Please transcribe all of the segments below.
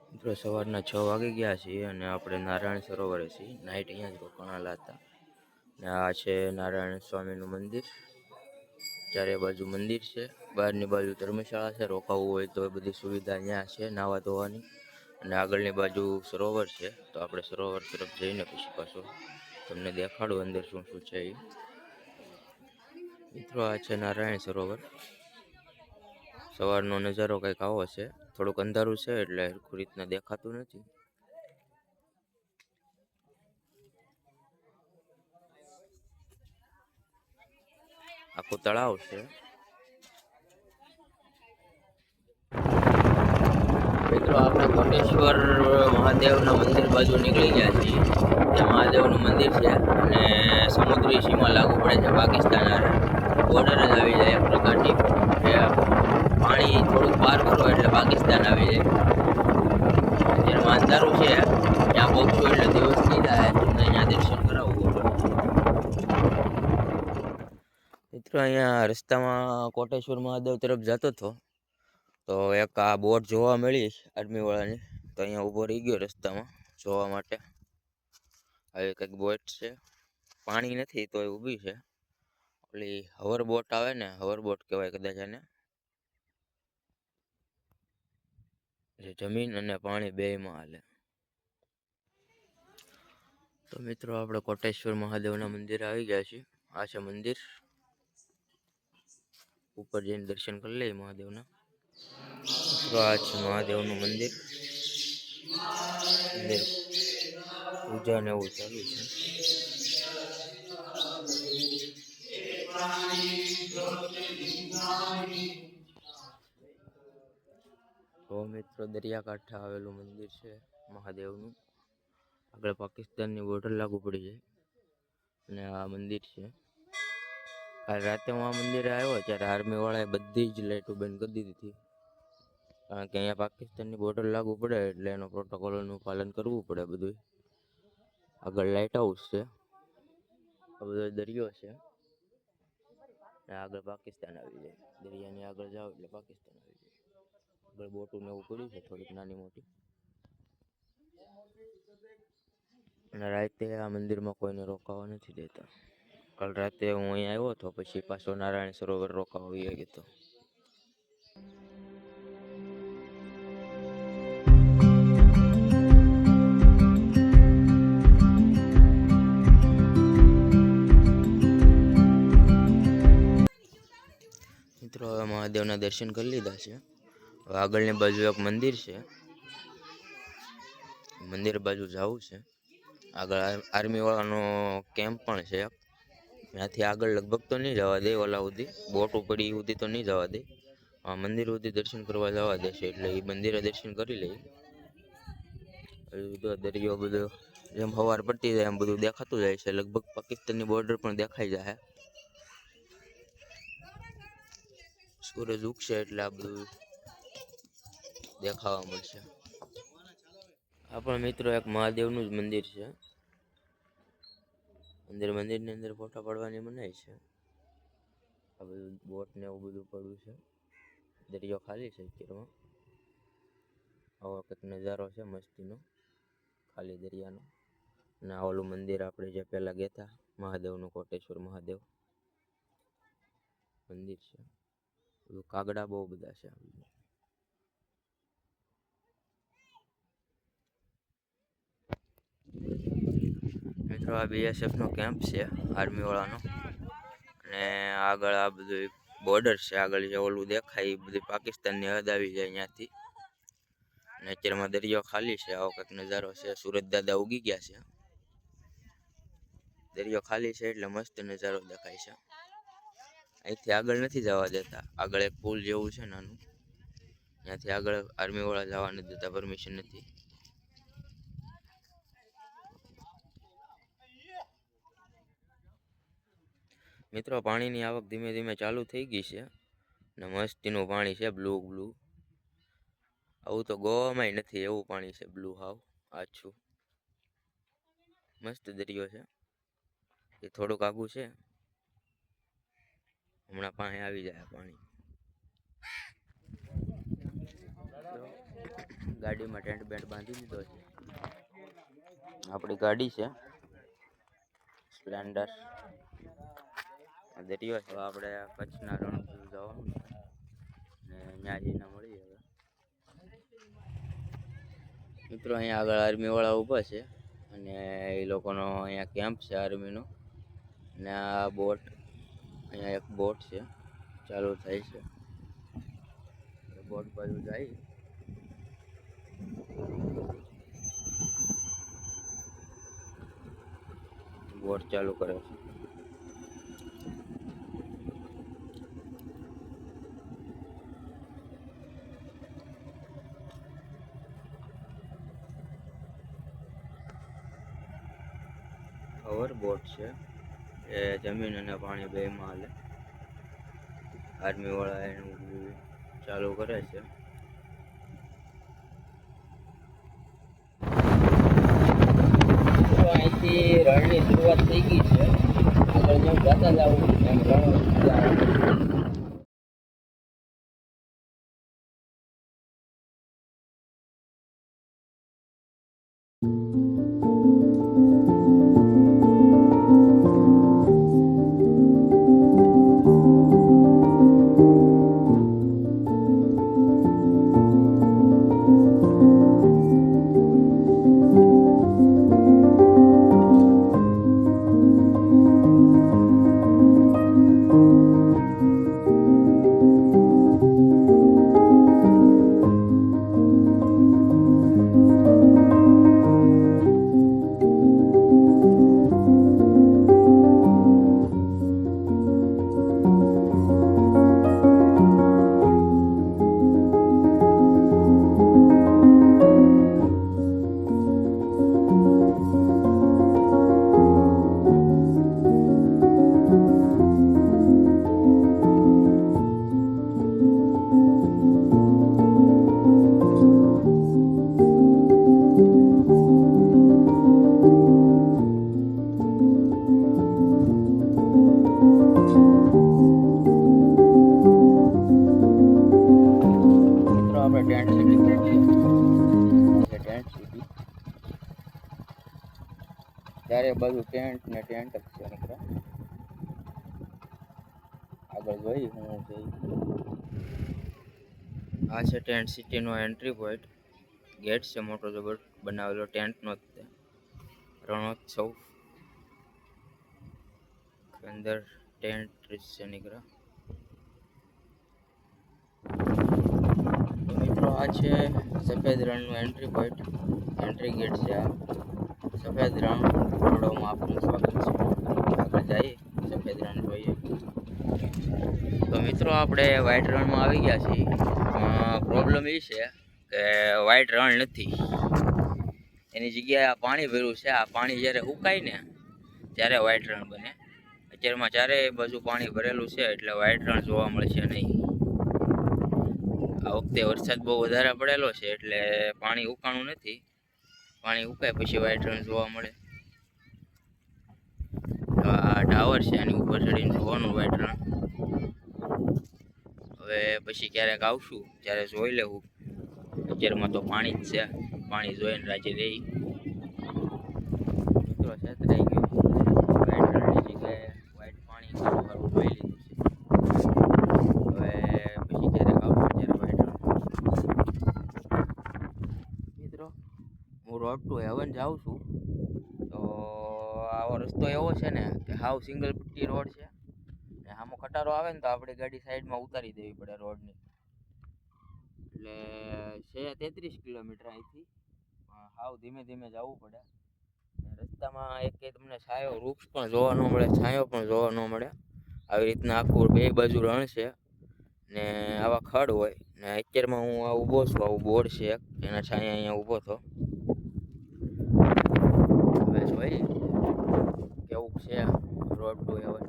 મિત્રો સવારના 6 વાગી ગયા છીએ અને આપણે નારાયણ સરોવરે છીએ. નાઇટ અહીંયા જ રોકાણા હતા. ને આ છે નારાયણ સ્વામીનું મંદિર. ચારે બાજુ મંદિર છે, બહારની બાજુ ધર્મશાળા છે. રોકાવું હોય તો બધી સુવિધા અહીંયા છે નાહવા ધોવાની. અને આગળની બાજુ સરોવર છે, તો આપણે સરોવર તરફ જઈને પછી પાછું તમને દેખાડું અંદર શું શું છે એ. મિત્રો આ છે નારાયણ સરોવર. સવારનો નજારો કંઈક આવો છે. થોડુંક અંધારું છે એટલે સરખી રીતના દેખાતું નથી. આખું તળાવ છે. મિત્રો આપણે કોટેશ્વર મહાદેવના મંદિર બાજુ નીકળી ગયા છીએ. ત્યાં મહાદેવનું મંદિર છે અને સમુદ્રી સીમા લાગુ પડે છે પાકિસ્તાન બોર્ડર જ આવી જાય એક પ્રકારની. પાણી થોડુંક પાર કરો એટલે પાકિસ્તાન આવી જાય. અત્યારે અંધારું છે, ત્યાં પહોંચવું એટલે દિવસ થઈ જાય. તમને અહીંયા દર્શન કરાવવું. મિત્રો અહીંયા રસ્તામાં કોટેશ્વર મહાદેવ તરફ જતો હતો તો એક આ બોટ જોવા મળી આર્મી વાળાની, તો અહીંયા ઊભો રહી ગયો રસ્તામાં જોવા માટે. આવી કંઈક બોટ છે, પાણી નથી તો એ ઊભી છે. ઓલી હવર બોટ આવે ને, હવર બોટ કહેવાય કદાચ આને, જે જમીન અને પાણી બેયમાં હાલે. તો મિત્રો આપણે કોટેશ્વર મહાદેવના મંદિરે આવી ગયા છીએ. આ છે મંદિર. ઉપર જઈને દર્શન કરી લઈએ મહાદેવના. મિત્રો આ છે મહાદેવનું મંદિર. અંદર પૂજા ને એવું ચાલુ છે. તો મિત્રો દરિયાકાંઠે આવેલું મંદિર છે મહાદેવનું. આગળ પાકિસ્તાનની બોર્ડર લાગુ પડી જાય અને આ મંદિર છે. કાલ રાતે હું આ મંદિરે આવ્યો ત્યારે આર્મી વાળાએ બધી જ લાઇટો બંધ કરી દીધી હતી, કારણ કે અહીંયા પાકિસ્તાનની બોર્ડર લાગુ પડે એટલે એનો પ્રોટોકોલનું પાલન કરવું પડે બધું. આગળ લાઇટ હાઉસ છે, આ બધો દરિયો છે ને આગળ પાકિસ્તાન આવી જાય. દરિયાની આગળ જાઓ એટલે પાકિસ્તાન આવી જાય. આગળ બોટું ને એવું પડ્યું છે થોડીક નાની મોટી. અને રાતે આ મંદિરમાં કોઈને રોકાવા નથી દેતા. કાલ રાતે હું અહીંયા આવ્યો હતો, પછી પાછો નારાયણ સરોવર રોકાવા આવી ગયો હતો. મિત્રો હવે મહાદેવના દર્શન કરી લીધા છે. હવે આગળની બાજુ એક મંદિર છે, મંદિર બાજુ જવું છે. આગળ આર્મી વાળાનો કેમ્પ પણ છે. ત્યાંથી આગળ લગભગ તો નહીં જવા દે, ઓલા સુધી બોટ ઉપડી સુધી તો નહીં જવા દે. મંદિર સુધી દર્શન કરવા જવા દેશે એટલે એ મંદિરે દર્શન કરી લઈએ. બધો દરિયો બધો જેમ સવાર પડતી જાય એમ બધું દેખાતું જાય છે. લગભગ પાકિસ્તાનની બોર્ડર પણ દેખાઈ જાય. સૂરજ ઉગશે એટલે આ બધું દેખાવા મળશે. આ પણ મિત્રો એક મહાદેવનું જ મંદિર છે. મંદિરની અંદર ફોટા પાડવાની મનાઈ છે. આ બધું બોટ ને એવું બધું પડ્યું છે. દરિયો ખાલી છે અત્યારમાં. આવો કંઈક નજારો છે મસ્તીનો ખાલી દરિયાનો. અને આ ઓલું મંદિર આપણે જે પહેલા ગયા હતા મહાદેવનું, કોટેશ્વર મહાદેવ મંદિર છે. બધું કાગડા બહુ બધા છે. મિત્રો આ BSF નો કેમ્પ છે આર્મી વાળાનો, અને આગળ આ બધું બોર્ડર છે. આગળ જે ઓલું દેખાય એ બધી પાકિસ્તાનની હદ આવી જાય ત્યાંથી. અને અત્યારમાં દરિયો ખાલી છે. આવો કંઈક નજારો છે. સુરજ દાદા ઉગી ગયા છે. દરિયો ખાલી છે એટલે મસ્ત નજારો દેખાય છે. અહીંથી આગળ નથી જવા દેતા. આગળ એક પુલ જેવું છે નાનું, ત્યાંથી આગળ આર્મી વાળા જવા નથી દેતા, પરમિશન નથી. મિત્રો પાણીની આવક ધીમે ધીમે ચાલુ થઈ ગઈ છે ને મસ્તીનું પાણી છે, બ્લુ. આવું તો ગોવામાં નથી, એવું પાણી છે બ્લુ, હાવ આછું મસ્ત દરિયો છે. એ થોડુંક આઘું છે, હમણાં પાસે આવી જાય પાણી. ગાડીમાં ટેન્ટ બેન્ટ બાંધી દીધો છે. આપણી ગાડી છે સ્પ્લેન્ડર. દરિયો છે. આપણે કચ્છના રણ જવાનું ને ત્યાં જઈને મળીએ. હવે મિત્રો અહીંયા આગળ આર્મીવાળા ઊભા છે અને એ લોકોનો અહીંયા કેમ્પ છે આર્મીનો. ને આ બોટ, અહીંયા એક બોટ છે ચાલુ થાય છે. બોટ બાજુ જાય. બોટ ચાલુ કરે છે. બોટ છે એ જમીન અને પાણી બેમાં હાલે. આર્મી વાળા એનું ચાલુ કરે છે. અહીંથી રણની શરૂઆત થઈ ગઈ છે. આગળ જેમ જતા જવું એમ રણ ચારે બાજુ ટેન્ટ ને ટેન્ટ જ છે. આગળ જોઈ હું આ છે ટેન્ટ સિટીનો એન્ટ્રી પોઈન્ટ. ગેટ છે મોટો જબર બનાવેલો ટેન્ટનો જ તે. રણોત્સવ અંદર ટેન્ટ છે નીકળ્યા. મિત્રો આ છે સફેદ રણનું એન્ટ્રી પોઈન્ટ, એન્ટ્રી ગેટ છે. આ સફેદ રણ રોડોમાં આપનું સ્વાગત છે. આગળ જઈએ સફેદ રણ જોઈએ. તો મિત્રો આપણે વ્હાઈટ રણમાં આવી ગયા છીએ. પ્રોબ્લેમ એ છે કે વ્હાઈટ રણ નથી, એની જગ્યાએ આ પાણી ભર્યું છે. આ પાણી જ્યારે સુકાય ને ત્યારે વ્હાઈટ રણ બને. અત્યારમાં ચારે બાજુ પાણી ભરેલું છે એટલે વ્હાઈટ રણ જોવા મળશે નહીં. આ વખતે વરસાદ બહુ વધારે પડેલો છે એટલે પાણી ઉકાણું નથી. પાણી ઉકાય પછી વ્હાઈટ રણ જોવા મળે. આ ટાવર છે, આની ઉપર ચડીને જોવાનું વ્હાઈટ રણ. હવે પછી ક્યારેક આવશું ત્યારે જોઈ લેવું. અત્યારમાં તો પાણી જ છે, પાણી જોઈને રાજી રહી. મિત્રો છેતરાઈ ગયું. વ્હાઈટ રણની જગ્યાએ વ્હાઈટ પાણી વાળું જોઈ લીધું છે. હવે પછી ક્યારેક આવશું ત્યારે વ્હાઈટ રણ. મિત્રો હું રોડ ટુ હેવન જાઉં છું. તો આવો રસ્તો એવો છે ને કે હાવ સિંગલ પટ્ટી રોડ છે. ને આમો ખટારો આવે ને તો આપણી ગાડી સાઈડમાં ઉતારી દેવી પડે રોડની. એટલે છે 33 કિલોમીટર અહીંથી. હાવ ધીમે ધીમે જવું પડે. રસ્તામાં એક તમને છાંયો વૃક્ષ પણ જોવા ન મળે, છાંયો પણ જોવા ન મળે. આવી રીતના આખું બે બાજુ રણ છે ને આવા ખડ હોય. ને અત્યારમાં હું આ ઊભો છું, આવું બોર્ડ છે એના છાંયા અહીંયા ઊભો હતો. હવે જોઈ કેવું છે road to heaven.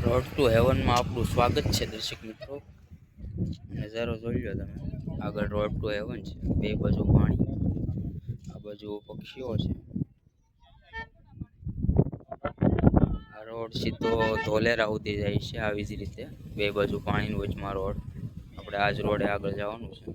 Road to હેવનમાં આપણું સ્વાગત છે દર્શક મિત્રો. નજારો જોઈ લો તમે. આગળ રોડ ટુ હેવન છે, બે બાજુ પાણી, આ બાજુ પક્ષીઓ છે. આ રોડ સીધો ધોલેરા સુધી જાય છે. આવી જ રીતે બે બાજુ પાણીની વચમાં રોડ. આપણે આ જ રોડે આગળ જવાનું છે.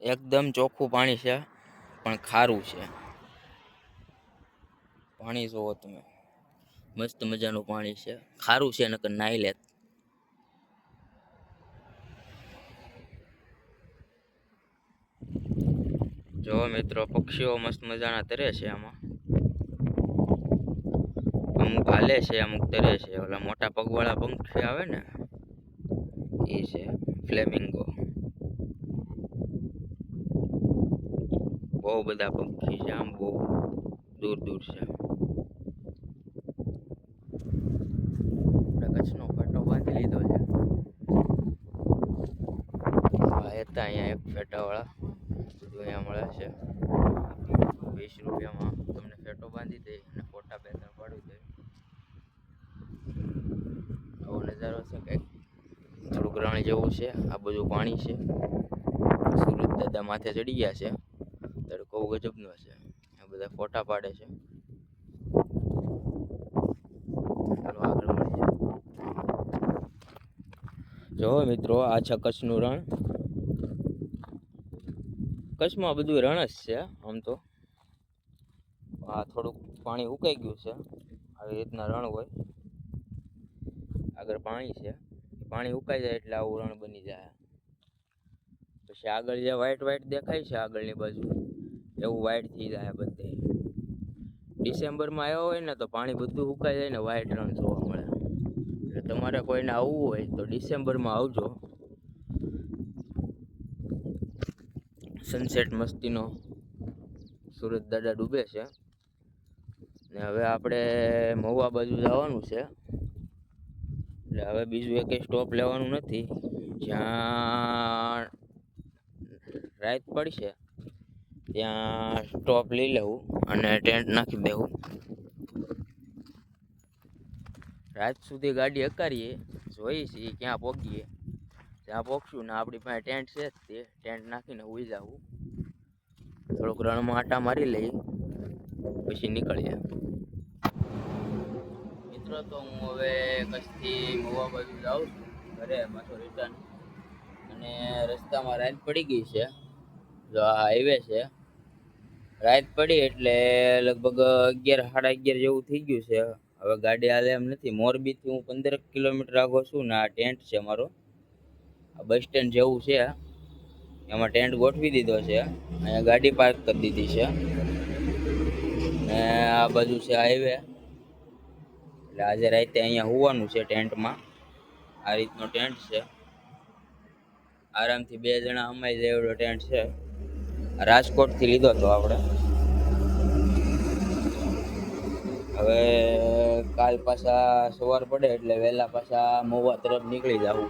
એકદમ ચોખ્ખું પાણી છે, પણ ખારું છે. પાણી જોવો તમે, મસ્ત મજાનું પાણી છે. ખારું છે, નકર નાઈ લે. જો મિત્રો, પક્ષીઓ મસ્ત મજાના તરે છે. આમાં અમુક હાલે છે, અમુક તરે છે. ઓલા મોટા પગવાળા પંખી આવે ને, એ છે ફ્લેમિંગો. બહુ બધા પંખી છે, આમ બહુ દૂર દૂર છે. કચ્છનો ફેટો બાંધી લીધો છે. હતા અહીંયા એક ફેટાવાળા, બધું અહીંયા મળે છે. 20 રૂપિયામાં તમને ફેટો બાંધી દે અને ફોટા બે ત્રણ પાડી દે. આવો નજારો છે કંઈક, થોડુંક રણ જેવું છે. આ બધું પાણી છે. સુરત દાદા માથે ચડી ગયા છે. તડકો ગજબનો છે. આ બધા ફોટા પાડે છે. ચાલો આગળ મળીએ. જો મિત્રો, આ છે કચ્છનું રણ. કચ્છમાં બધું રણ જ છે આમ તો. આ થોડુંક પાણી ઉકાઈ ગયું છે. આવી રીતના રણ હોય. આગળ પાણી છે. પાણી ઉકાઈ જાય એટલે આવું રણ બની જાય. પછી આગળ જે વ્હાઈટ વ્હાઈટ દેખાય છે આગળની બાજુ, એવું વ્હાઈટ થઈ જાય બધે. ડિસેમ્બરમાં આવ્યો હોય ને તો પાણી બધું સુકાઈ જાય ને વ્હાઈટ રણ જોવા મળે. એટલે તમારે કોઈને આવવું હોય તો ડિસેમ્બરમાં આવજો. સનસેટ મસ્તીનો સુરત દાદા ડૂબે છે. ને હવે આપણે મહુવા બાજુ જવાનું છે. એટલે હવે બીજું એક સ્ટોપ લેવાનું નથી. જ્યાં રાત પડશે ત્યાં સ્ટોપ લઈ લેવું અને ટેન્ટ નાખી દેવું. રાત સુધી ગાડી હકારીએ, જોઈએ છીએ ક્યાં પહોંચીએ. ત્યાં પહોંચશું ને આપણી પાસે ટેન્ટ છે જ, તે ટેન્ટ નાખીને ઉઈ જવું. થોડુંક રણમાં આટા મારી લઈ, પછી નીકળીએ. મિત્રો, તો હું હવે કચ્છથી મહુવા બાજુ જાઉં છું ઘરે પાછો રિટર્ન. અને રસ્તામાં રાત પડી ગઈ છે. જો આ હાઈવે છે. રાત પડી એટલે લગભગ 11 સાડા 11 જેવું થઈ ગયું છે. હવે ગાડી હાલે એમ નથી. મોરબીથી હું 15 કિલોમીટર આગળ છું ને આ ટેન્ટ છે મારો. આ બસ સ્ટેન્ડ જેવું છે, એમાં ટેન્ટ ગોઠવી દીધો છે. અહીંયા ગાડી પાર્ક કરી દીધી છે. ને આ બાજુ છે હાઈવે. એટલે આજે રાતે અહીંયા હોવાનું છે ટેન્ટમાં. આ રીતનો ટેન્ટ છે. આરામથી 2 જણા અમાઈ જાય એવડો ટેન્ટ છે. રાજકોટથી લીધો હતો આપણે. હવે કાલ પાછા સવાર પડે એટલે વહેલા પાછા મહુવા તરફ નીકળી જવું.